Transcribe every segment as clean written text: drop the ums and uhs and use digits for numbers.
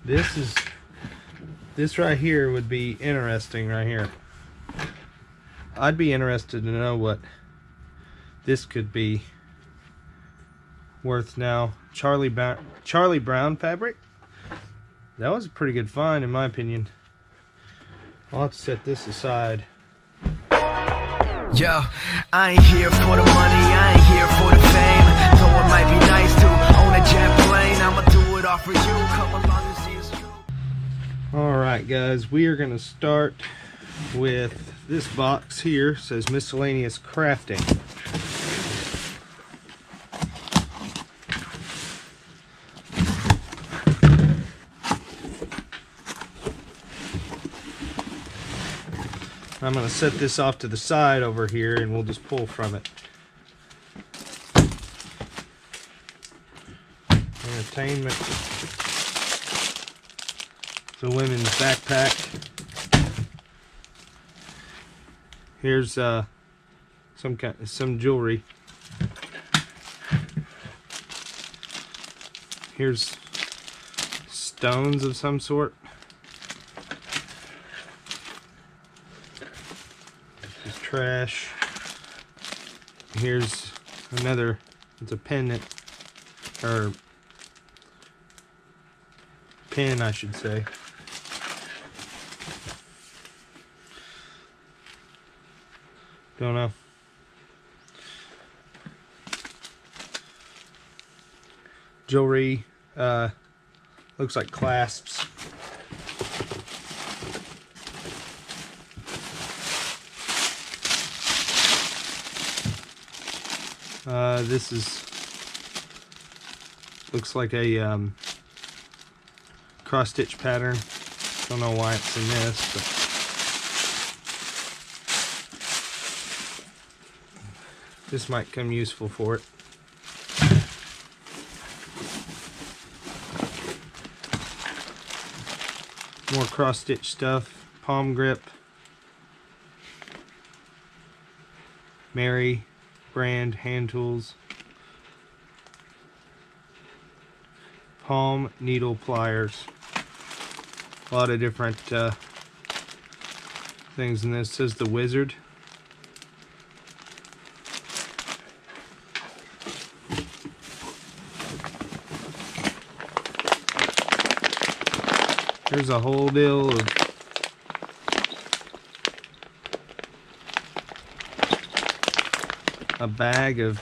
This right here would be interesting right here. I'd be interested to know what this could be worth now. Charlie Brown fabric. That was a pretty good find in my opinion. I'll have to set this aside. Yo, I ain't here for the money, I ain't here for the fame. Though it might be nice to own a jet plane, I'ma do it all for you. Come along and see it's true. Alright guys, we are gonna start with this box here. It says miscellaneous crafting. I'm going to set this off to the side over here and we'll just pull from it. Entertainment. The women's backpack. Here's some jewelry. Here's stones of some sort. Trash. Here's another, it's a pendant, or pin I should say. Don't know. Jewelry, looks like clasps. This looks like a cross stitch pattern. Don't know why it's in this, but this might come useful for it. More cross stitch stuff. Palm grip. Mary brand hand tools. Palm needle pliers. A lot of different things in this. It says the Wizard. There's a whole deal of a bag of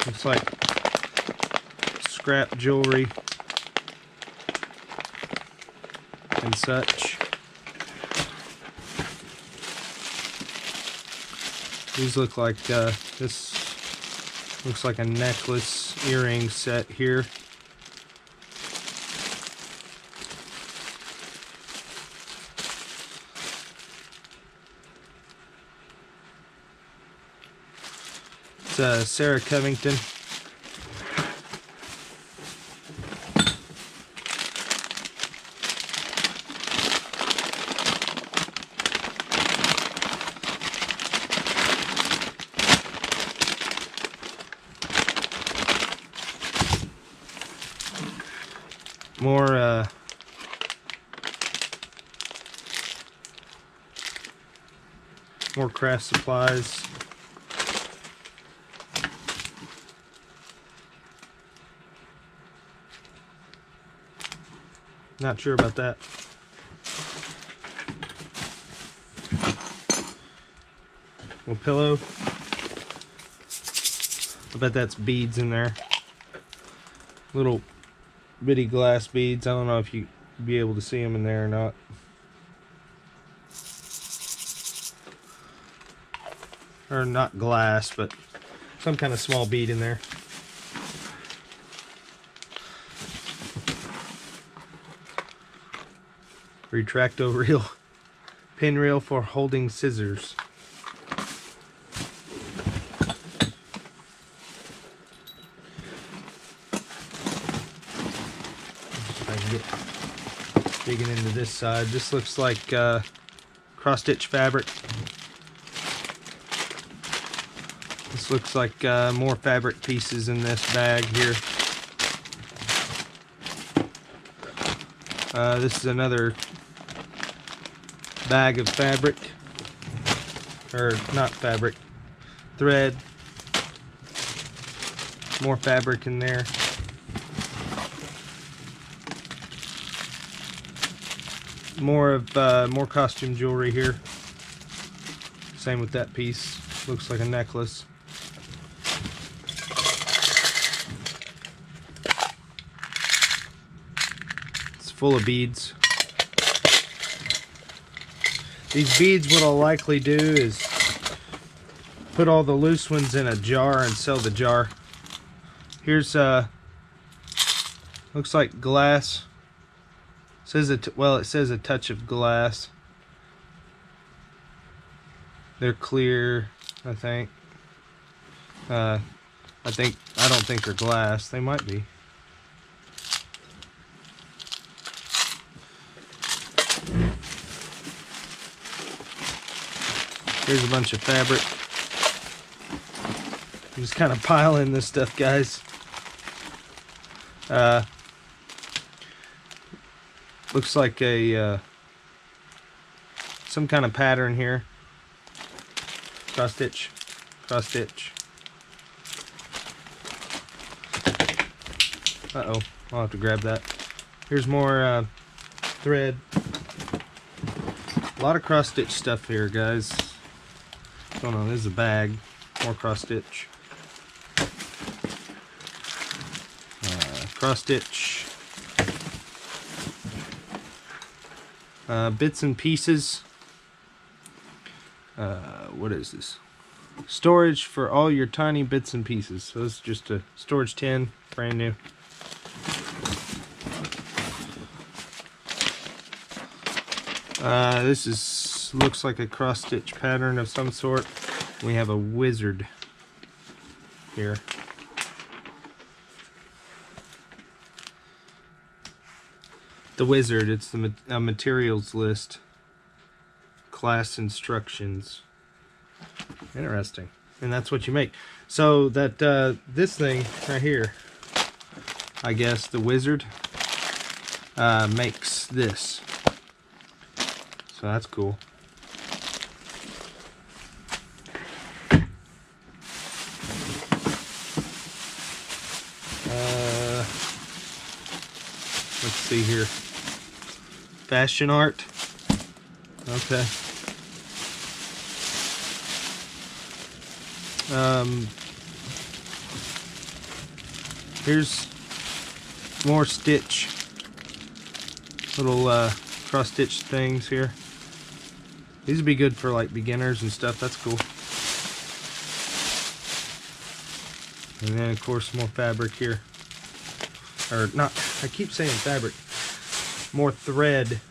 looks like scrap jewelry and such. These look like this looks like a necklace earring set here. It's Sarah Covington. More craft supplies. Not sure about that. Little pillow. I bet that's beads in there. Little bitty glass beads. I don't know if you'd be able to see them in there or not. Or not glass, but some kind of small bead in there. Retracto reel, pin reel for holding scissors. If I can get digging into this side, this looks like cross stitch fabric. This looks like more fabric pieces in this bag here. This is another bag of fabric, or not fabric, thread. More fabric in there. More costume jewelry here. Same with that piece. Looks like a necklace. It's full of beads. These beads, what I'll likely do is put all the loose ones in a jar and sell the jar. Here's looks like glass. Says it, well, it says a touch of glass. They're clear, I think. I don't think they're glass. They might be. Here's a bunch of fabric. I'm just kind of piling this stuff, guys. Looks like a some kind of pattern here. Cross stitch, cross stitch. Uh-oh, I'll have to grab that. Here's more thread. A lot of cross stitch stuff here, guys. What's going on? This is a bag. More cross stitch. Cross stitch. Bits and pieces. What is this? Storage for all your tiny bits and pieces. So this is just a storage tin, brand new. This looks like a cross stitch pattern of some sort. We have a wizard here. The wizard, it's the materials list. Class instructions. Interesting. And that's what you make. So that this thing right here, I guess the wizard makes this. So that's cool. Let's see here. Fashion art. Okay. Here's more stitch. Little cross stitch things here. These would be good for like beginners and stuff. That's cool. And then of course more fabric here. Or not, I keep saying fabric. More thread.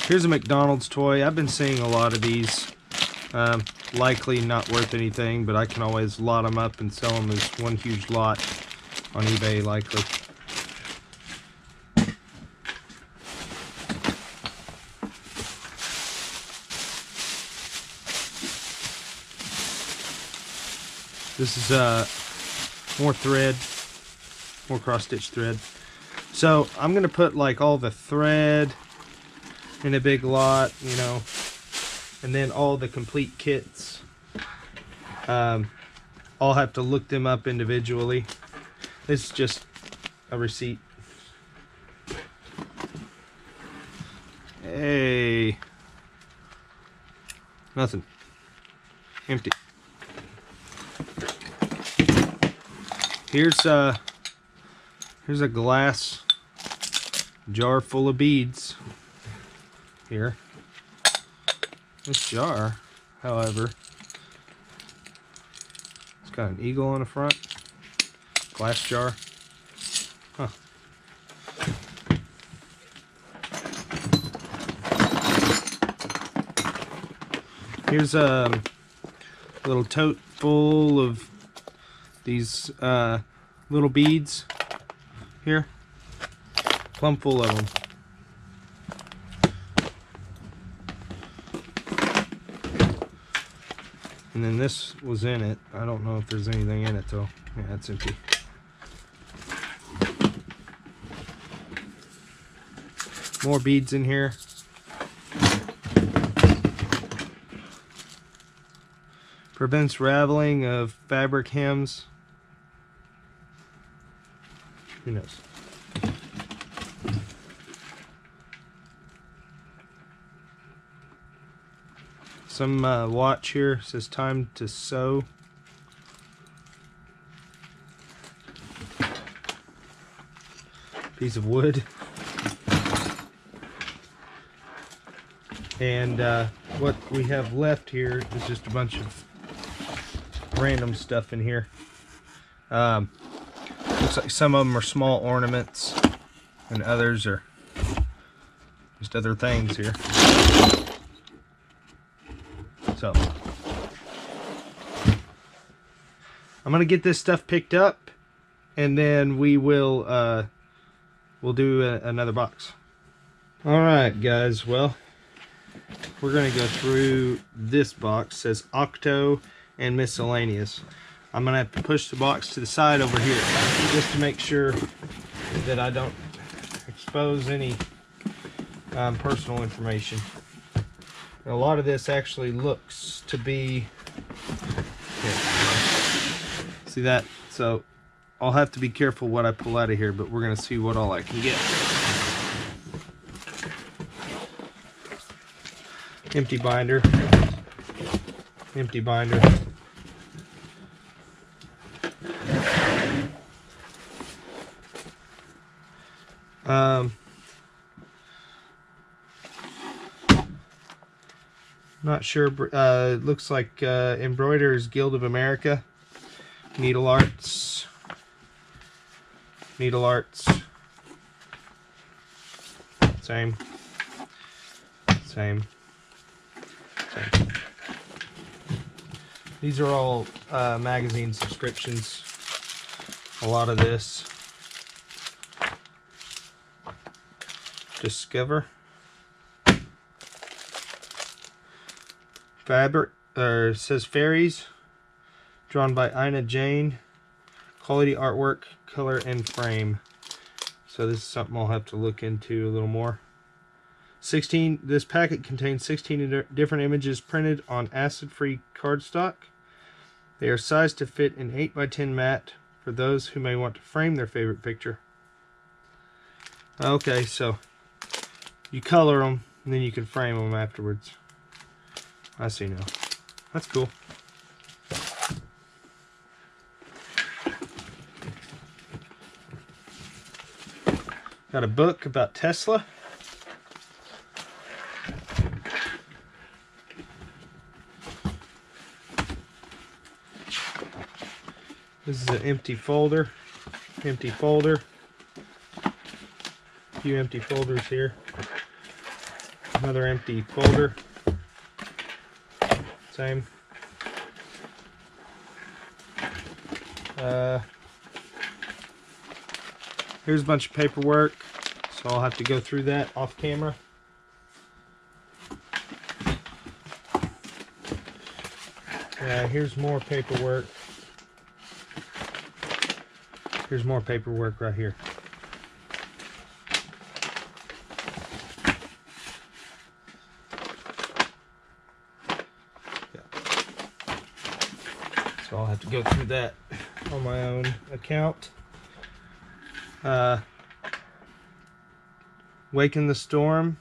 Here's a McDonald's toy. I've been seeing a lot of these. Likely not worth anything, but I can always lot them up and sell them as one huge lot on eBay, likely. This is more thread, more cross-stitch thread. So I'm gonna put like all the thread in a big lot, you know, and then all the complete kits. I'll have to look them up individually. This is just a receipt. Hey, nothing. Empty. Here's a glass jar full of beads. Here. This jar, however, it's got an eagle on the front. Glass jar. Huh. Here's a little tote full of these little beads here. Plumb full of them. And then this was in it. I don't know if there's anything in it though. Yeah, it's empty. More beads in here. Prevents raveling of fabric hems. Who knows? Some watch here says time to sew. Piece of wood. And what we have left here is just a bunch of random stuff in here. Looks like some of them are small ornaments and others are just other things here. So I'm gonna get this stuff picked up and then we will we'll do another box. All right guys, well, we're gonna go through this box. It says Octo and miscellaneous. I'm gonna have to push the box to the side over here just to make sure that I don't expose any personal information. And a lot of this actually looks to be here. See that? So I'll have to be careful what I pull out of here, but we're gonna see what all I can get. Empty binder. Empty binder. Not sure. Looks like Embroiderers Guild of America. Needle Arts. Needle Arts. Same. Same. Same. These are all magazine subscriptions. A lot of this. Discover. Fabric, it says Fairies, drawn by Ina Jane. Quality artwork, color and frame. So this is something I'll have to look into a little more. 16. This packet contains 16 different images printed on acid-free cardstock. They are sized to fit an 8x10 mat for those who may want to frame their favorite picture. Okay, so you color them and then you can frame them afterwards. I see now. That's cool. Got a book about Tesla. This is an empty folder. Empty folder. A few empty folders here. Another empty folder. Same. Here's a bunch of paperwork, so I'll have to go through that off camera. Here's more paperwork. Here's more paperwork right here. So I'll have to go through that on my own account. Waken the Storm.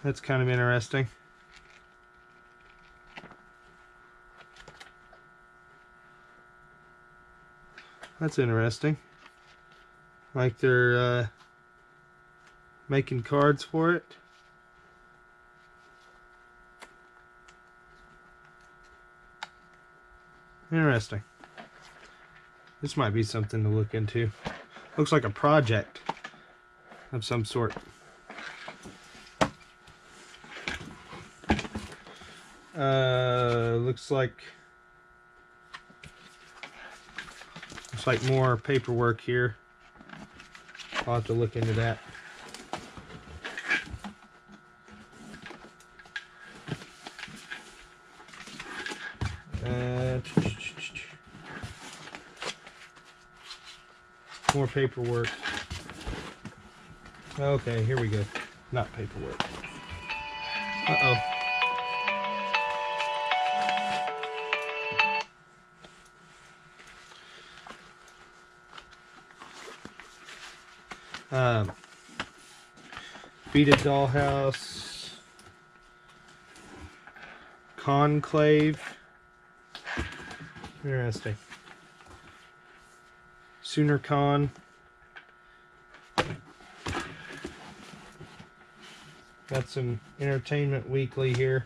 That's kind of interesting. That's interesting. Like they're making cards for it. Interesting. This might be something to look into. Looks like a project of some sort. Looks like more paperwork here. I'll have to look into that. More paperwork. Okay, here we go. Not paperwork. Uh-oh. Beaded Dollhouse. Conclave. Interesting. Sooner Con. Got some Entertainment Weekly here.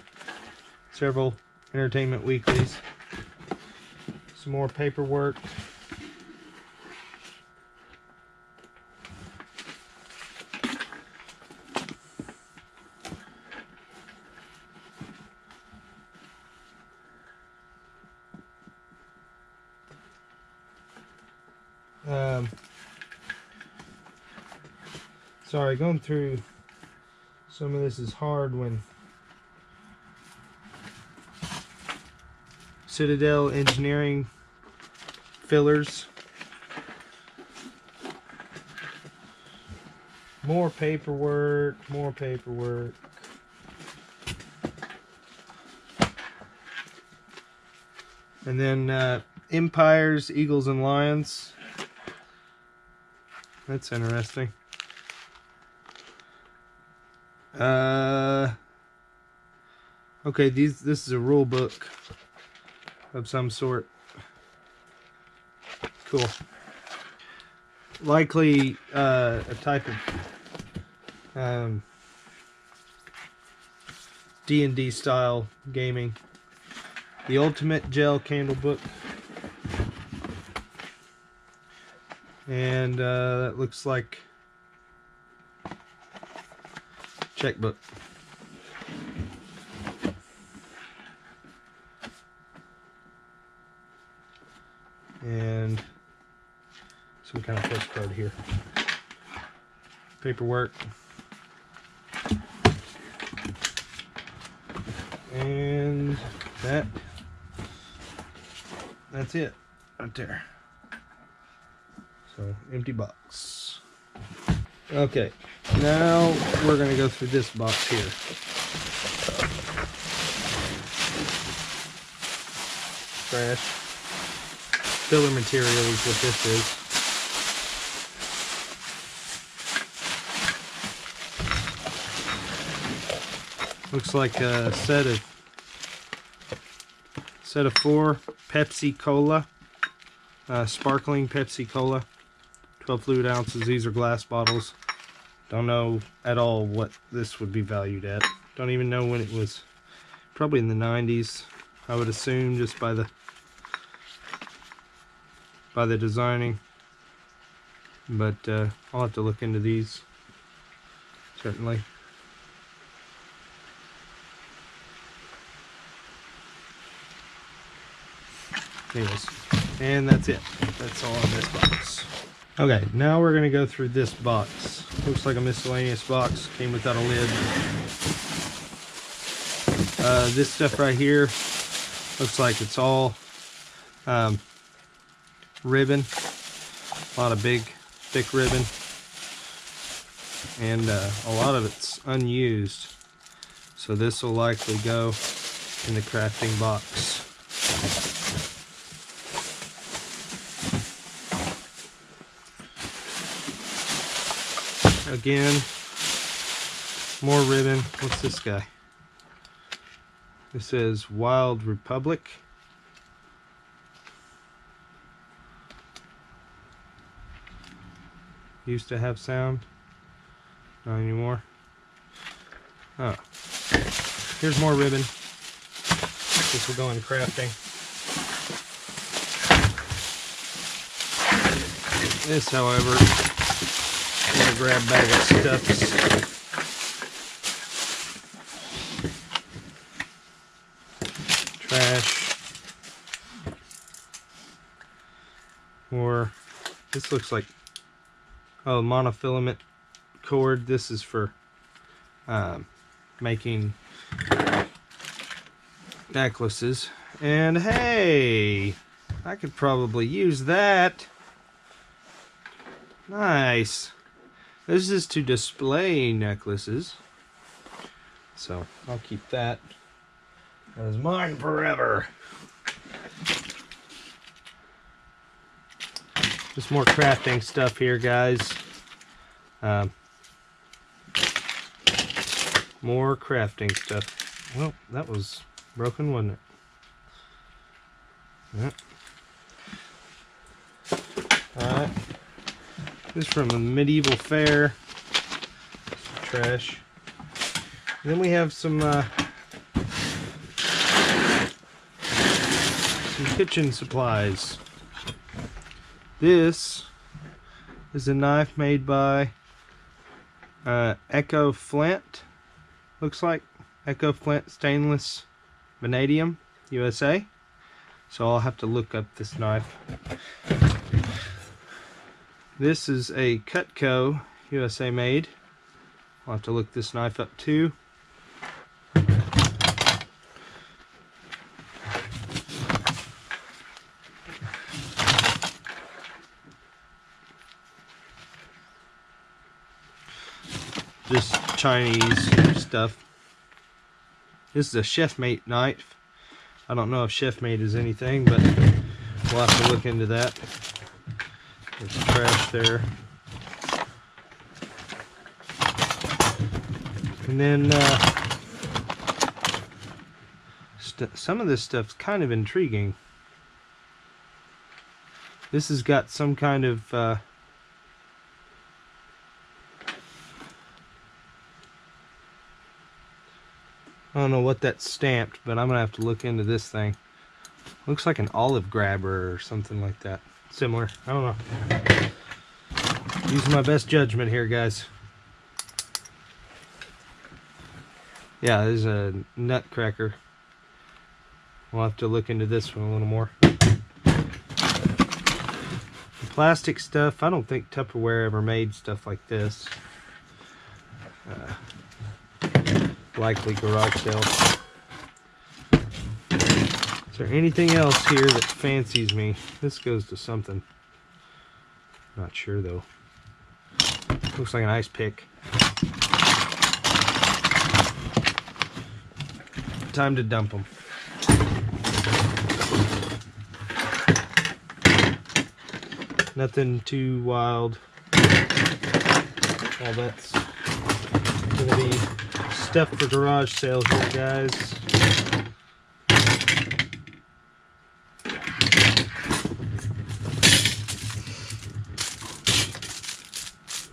Several Entertainment Weeklies. Some more paperwork. Sorry, going through some of this is hard when Citadel Engineering fillers. More paperwork, more paperwork. And then Empires, Eagles, and Lions. That's interesting. Okay, this is a rule book of some sort. Cool. Likely a type of D&D style gaming. The Ultimate Gel Candle Book. And that looks like checkbook. And some kind of postcard here. Paperwork. And that's it right there. So, empty box. Okay, now we're going to go through this box here. Trash. Filler material is what this is. Looks like a set of 4 Pepsi Cola. Sparkling Pepsi Cola. 12 fluid ounces. These are glass bottles. Don't know at all what this would be valued at. Don't even know when it was. Probably in the 90s, I would assume, just by the designing. But I'll have to look into these, certainly. Anyways, and that's it. That's all in this box. Okay, now we're going to go through this box. Looks like a miscellaneous box. Came without a lid. This stuff right here looks like it's all ribbon. A lot of big, thick ribbon. And a lot of it's unused. So this will likely go in the crafting box. Again, more ribbon. What's this guy? This says Wild Republic. Used to have sound. Not anymore. Oh. Here's more ribbon. This will go in crafting. This, however, is a grab bag of stuffs. Trash. Or this looks like monofilament cord. This is for making necklaces. And hey, I could probably use that. Nice. This is to display necklaces. So I'll keep that as mine forever. Just more crafting stuff here, guys. More crafting stuff. Well, that was broken, wasn't it? Yep. Alright. This is from a medieval fair. Trash. And then we have some kitchen supplies. This is a knife made by Echo Flint. Looks like Echo Flint Stainless Vanadium USA. So I'll have to look up this knife. This is a Cutco USA made. I'll have to look this knife up too. Just Chinese stuff. This is a Chefmate knife. I don't know if Chefmate is anything, but we'll have to look into that. There's trash there. And then some of this stuff's kind of intriguing. This has got some kind of I don't know what that's stamped, but I'm gonna have to look into this thing. Looks like an olive grabber or something like that. Similar. I don't know. Using my best judgment here, guys. Yeah, there's a nutcracker. We'll have to look into this one a little more. The plastic stuff, I don't think Tupperware ever made stuff like this. Likely garage sale. Is there anything else here that fancies me? This goes to something. Not sure though. Looks like an ice pick. Time to dump them. Nothing too wild. All that's gonna be stuff for garage sale here, guys.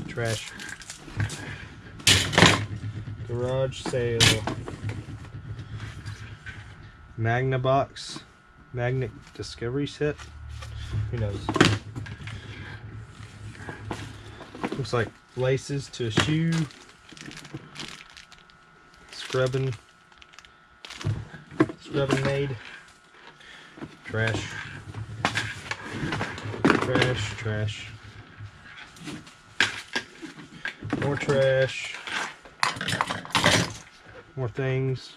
Trash. Garage sale. Magnavox. Magnet Discovery set. Who knows? Looks like laces to a shoe. Scrubbing made. Trash. Trash, trash. More trash. More things.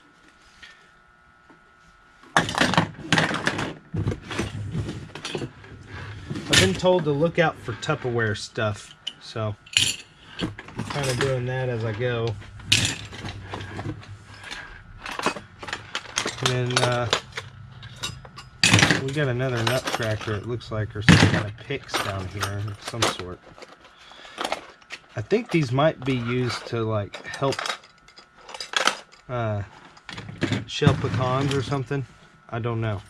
I've been told to look out for Tupperware stuff, so I'm kind of doing that as I go. And then we got another nutcracker, it looks like, or some kind of picks down here of some sort. I think these might be used to like help shell pecans or something. I don't know.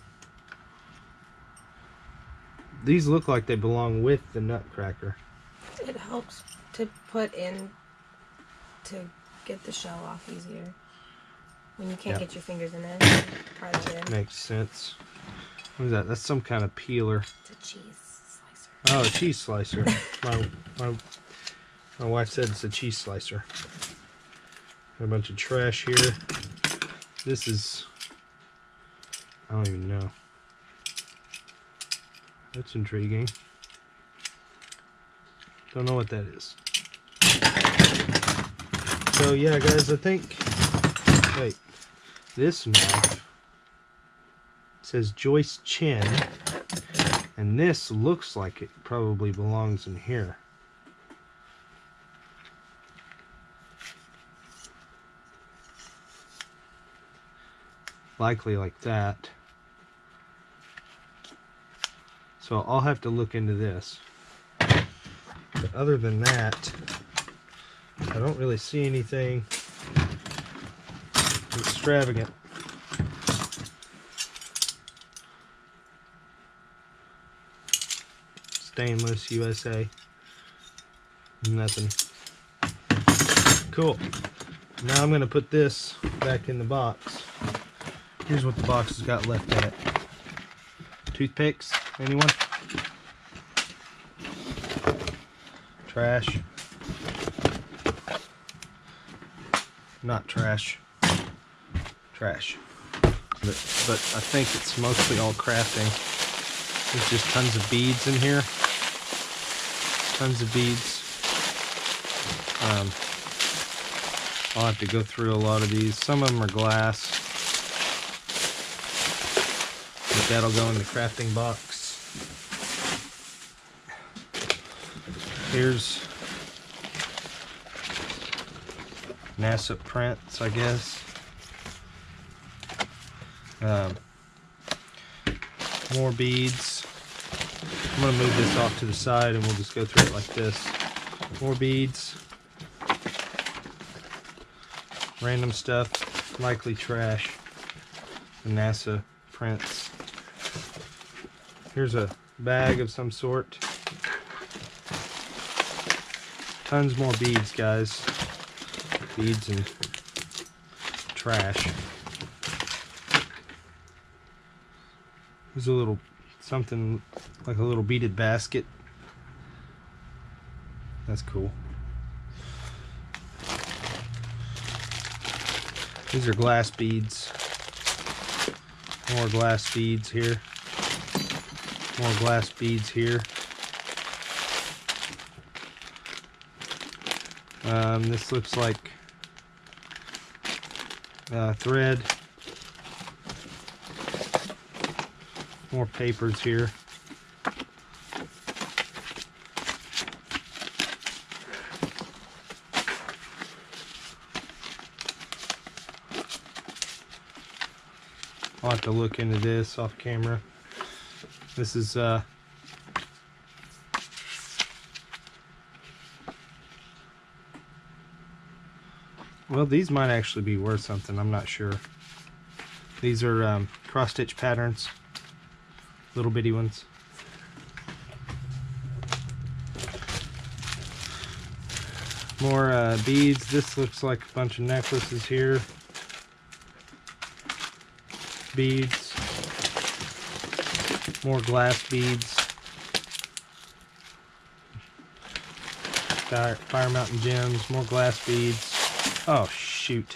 These look like they belong with the nutcracker. It helps to put in to get the shell off easier. When you can't get your fingers in it, try that in. Makes sense. What is that? That's some kind of peeler. It's a cheese slicer. Oh, a cheese slicer. My wife said it's a cheese slicer. Got a bunch of trash here. This is... I don't even know. That's intriguing. Don't know what that is. So yeah, guys, I think... Wait. This knife says Joyce Chin, and this looks like it probably belongs in here. likely like that. So I'll have to look into this. But other than that, I don't really see anything extravagant. Stainless USA. Nothing. Cool. Now I'm going to put this back in the box. Here's what the box has got left in it. Toothpicks? Anyone? Trash? Not trash. Trash. But I think it's mostly all crafting. There's just tons of beads in here. Tons of beads. I'll have to go through a lot of these. Some of them are glass. But that'll go in the crafting box. Here's NASA prints, I guess. More beads. I'm going to move this off to the side and we'll just go through it like this. More beads. Random stuff. Likely trash. The NASA prints. Here's a bag of some sort. Tons more beads, guys. Beads and trash. There's a little something like a little beaded basket. That's cool. These are glass beads. More glass beads here. More glass beads here. This looks like thread. More papers here. I'll have to look into this off camera. This is well, these might actually be worth something. I'm not sure. These are cross-stitch patterns, little bitty ones. More beads. This looks like a bunch of necklaces here. Beads. More glass beads. Fire Mountain gems. More glass beads. Oh, shoot.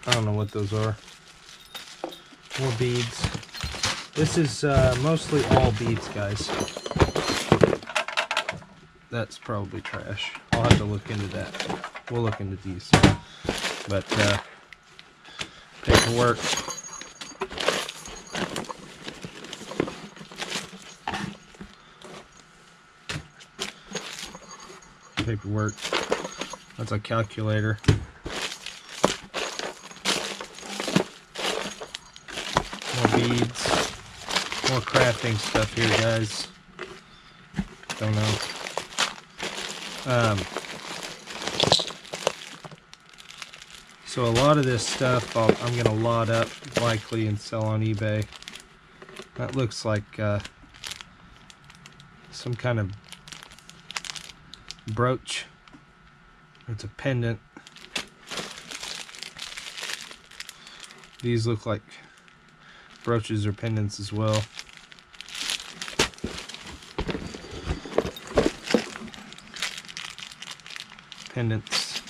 I don't know what those are. More beads. This is mostly all beads, guys. That's probably trash. I'll have to look into that. We'll look into these. But paperwork. Paperwork. That's a calculator. More beads. More crafting stuff here, guys. Don't know. So a lot of this stuff I'm going to lot up likely and sell on eBay. That looks like some kind of brooch. It's a pendant. These look like brooches or pendants as well. Pendants.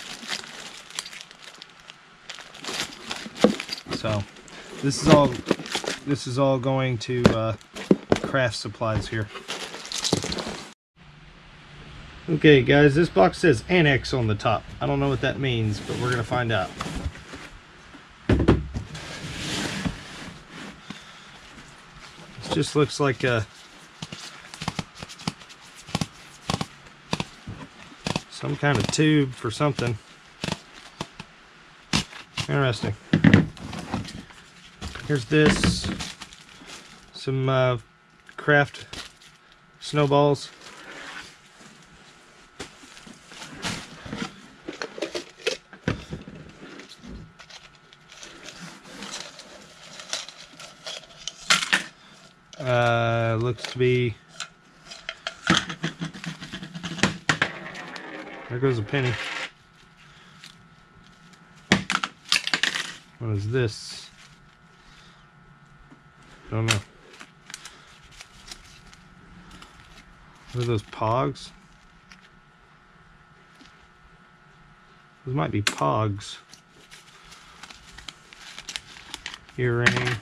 So this is all going to craft supplies here. Okay guys, this box says Annex on the top. I don't know what that means, but we're gonna find out. This just looks like a Some kind of tube for something. Interesting. Here's this. Some craft snowballs. Looks to be, there goes a penny. What is this? Don't know. What are those pogs? Those might be pogs. Earring.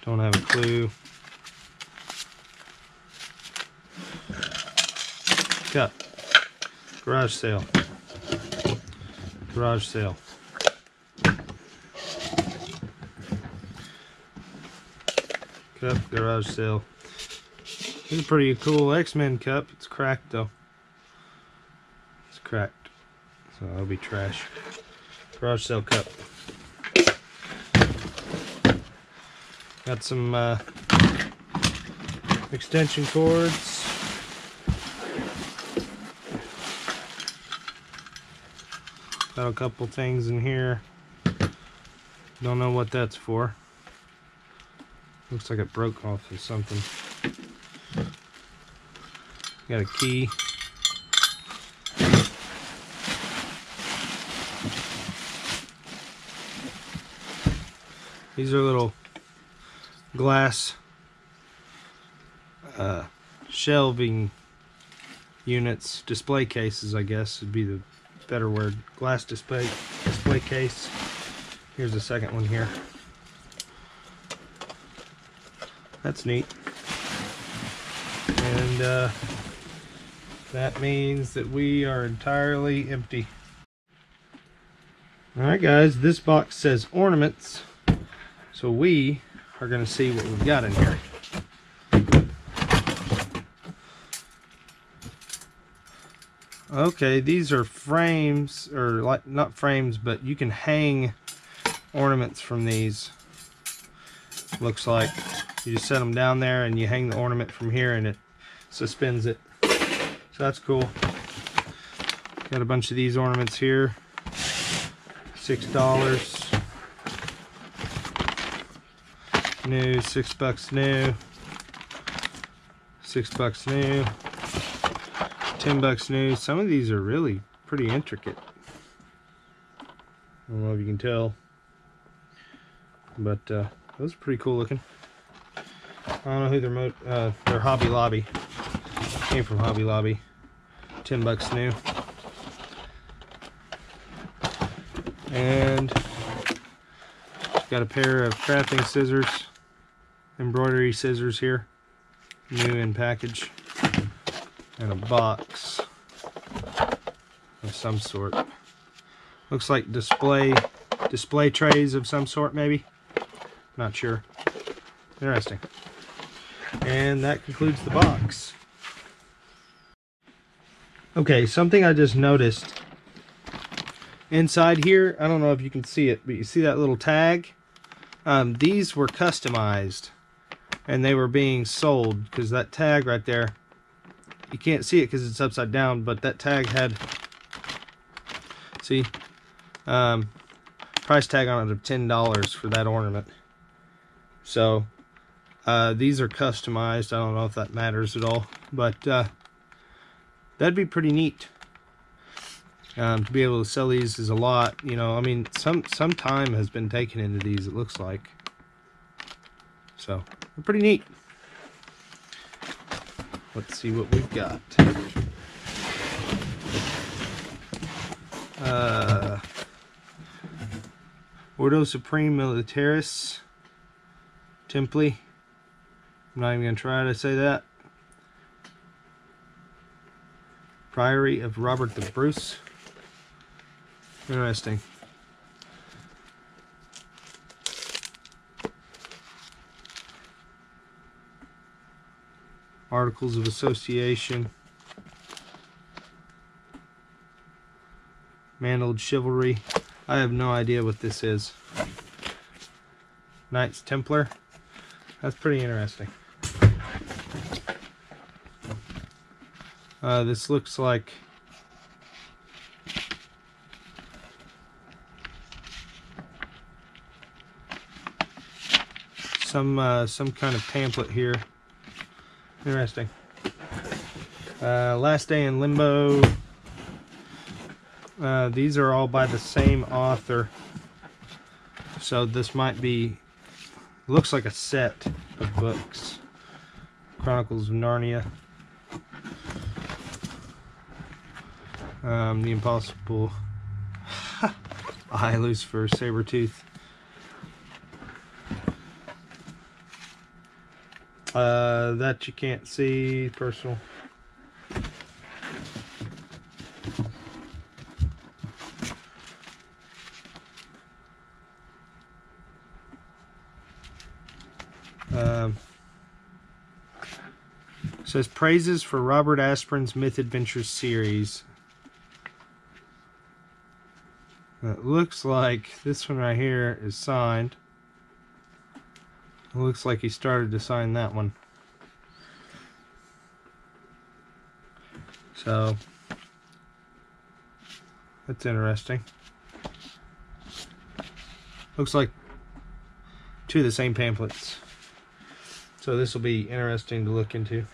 Don't have a clue. Cup. Garage sale. Garage sale. Cup, garage sale. This is a pretty cool X-Men cup. It's cracked though. It's cracked. So that'll be trash. Garage sale cup. Got some extension cords. Got a couple things in here. Don't know what that's for. Looks like it broke off of something. Got a key. These are little glass shelving units, display cases I guess would be the better word. Glass display case. Here's a second one here. That's neat. And that means that we are entirely empty. Alright guys, this box says ornaments, so we are going to see what we've got in here. Okay, these are frames, or like not frames, but you can hang ornaments from these. Looks like you just set them down there and you hang the ornament from here and it suspends it. So that's cool. Got a bunch of these ornaments here. $6 new, $6 new, $6 new, $10 new. Some of these are really pretty intricate. I don't know if you can tell, but those are pretty cool looking. I don't know who they're Hobby Lobby. Came from Hobby Lobby. $10 new. And got a pair of crafting scissors, embroidery scissors here, new in package, and a box of some sort. Looks like display trays of some sort, maybe. Not sure. Interesting. And that concludes the box. Okay, something I just noticed. Inside here, I don't know if you can see it, but you see that little tag? These were customized and they were being sold because that tag right there, you can't see it because it's upside down, but that tag had, see, price tag on it of $10 for that ornament. So these are customized. I don't know if that matters at all, but that'd be pretty neat. To be able to sell these is a lot, you know. I mean, some time has been taken into these, it looks like. So, they're pretty neat. Let's see what we've got. Ordo Supreme Militaris Templi. I'm not even going to try to say that. Priory of Robert the Bruce. Interesting. Articles of Association. Mantled Chivalry. I have no idea what this is. Knights Templar. That's pretty interesting. This looks like some kind of pamphlet here. Interesting. Last Day in Limbo. These are all by the same author, so this might be, looks like a set of books. Chronicles of Narnia. The Impossible Eye, Lucifer, Sabretooth. That you can't see, personal. Says praises for Robert Asprin's Myth Adventures series. It looks like this one right here is signed. It looks like he started to sign that one. So that's interesting. Looks like two of the same pamphlets. So this will be interesting to look into.